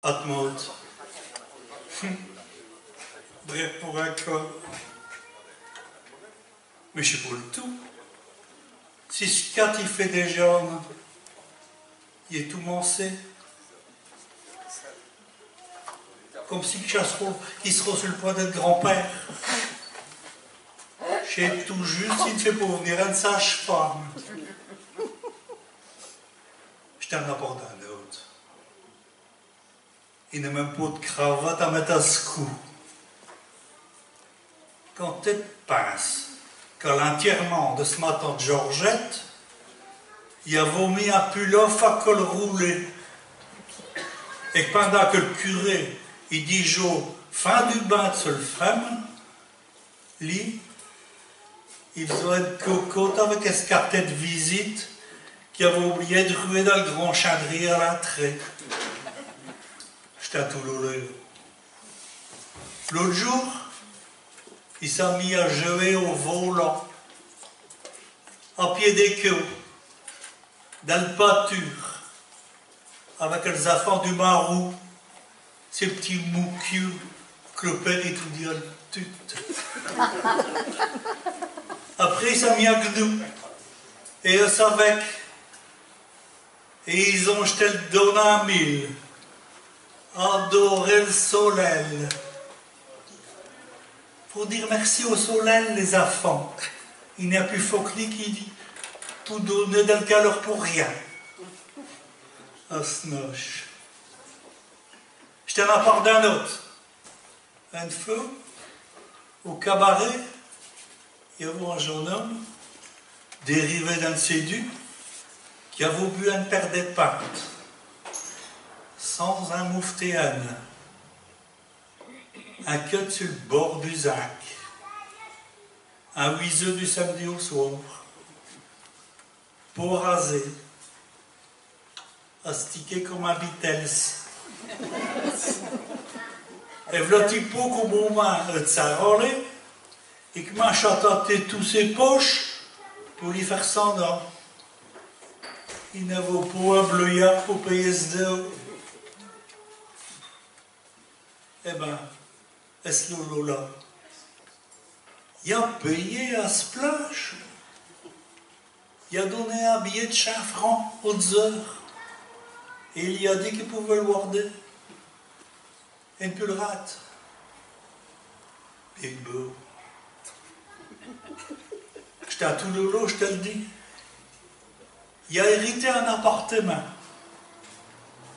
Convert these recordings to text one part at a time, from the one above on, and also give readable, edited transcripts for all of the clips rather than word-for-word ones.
Atmod. Bref pour un corps. Mais je suis pour le tout. Si ce cat il fait des jambes, il est tout mancé. Comme si il serait sur le point d'être grand-père. J'ai tout juste, il ne fait pas venir une sage-femme. Je t'en apporte un autre. Il n'a même pas de cravate à mettre à ce cou. Quand tu penses qu'à l'enterrement de ce matin de Georgette, il a vomi un pull-off à col roulé. Et pendant que le curé, il dit Jo, fin du bain de le femme, lui, il faisait une cocotte avec escarté de visite qui avait oublié de ruer dans le grand chandrier à l'entrée. J'étais tout l'olé. L'autre jour, il s'est mis à jouer au volant, à pied des queues, dans le pâture, avec les enfants du Marou, ces petits moukieux, clopettes et tout dire tout. Après, il s'est mis à genoux, et eux avec, et ils ont jeté le don à 1000, adoré le soleil. Pour dire merci au soleil, les enfants. Il n'y a plus Faucly qui dit tout donner dans le calor pour rien. Ah, snoche. Je t'en apporte d'un autre. Un feu, au cabaret, il y avait un jeune homme, dérivé d'un sédu, qui avait bu une paire de pâtes, sans un mouftéane, un queue sur le bord du zac, un huiseux du samedi au soir, peau rasée, astiqué comme un Beatles. Et voilà petit pot qu'au moment de s'arroler, et que m'a chataté tous ses poches pour lui faire sans dents. Il n'avait pas un bleuillard pour payer ce dos. Eh ben, est-ce là? Il a payé à ce plage. Il a donné un billet de 5 francs aux heures. Et il y a dit qu'il pouvait le warder. Et puis le rate. Big beau. J'étais à Toulouse, je te le dis. Il a hérité un appartement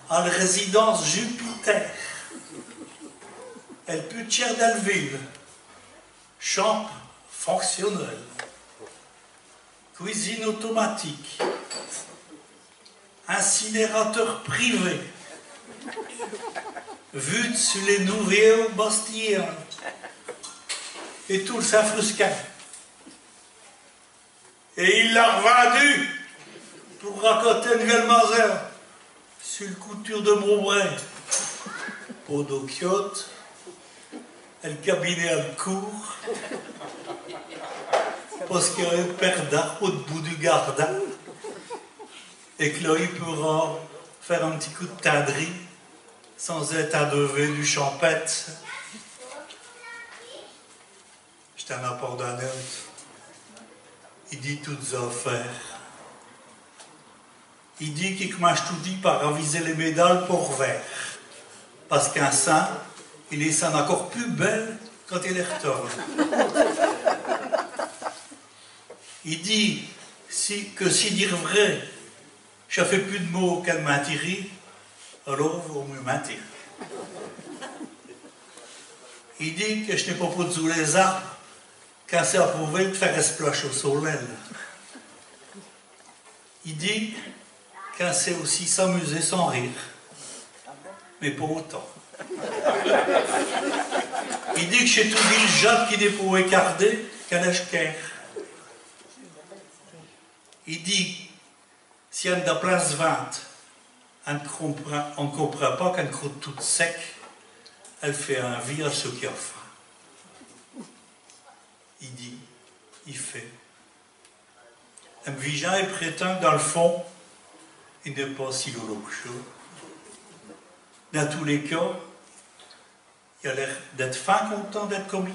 à la résidence Jupiter. Elle peut tirer d'Alville. Chambre fonctionnelle. Cuisine automatique. Incinérateur privé. Vue sur les nouvelles Bastilles. Et tout le Saint-Frusquin. Et il l'a revendu pour raconter une nouvelle mazère sur le couture de Montbray. Au Dociote, le cabinet à le cours, parce qu'il y a un père d'arbre au bout du gardin, et que là, il pourra faire un petit coup de tendrie sans être abreuvé du champêtre. Je t'en apporte un autre. Il dit toutes affaires. Il dit qu'il commence tout dit par aviser les médailles pour vert. Parce qu'un saint, il est saint encore plus belle quand il est retourne. Il dit que si dire vrai, je fais plus de mots qu'elle m'a tiré, alors il vaut mieux mentir. Il dit que je n'ai pas pour sous les arbres quand c'est approuvé de faire esploche au soleil. Il dit quand c'est aussi s'amuser sans rire, mais pas autant. Il dit que j'ai tout dit le Jacques qui n'est pas écarté qu'un échequer. Il dit si on a de la place 20, on ne comprend pas qu'une croûte toute sec, elle fait un vie à ceux qui ont faim. Il dit, il fait. Un vigeant et prétend que dans le fond, il n'est pas si lourd que chaud. Dans tous les cas, il a l'air d'être fin content d'être commis.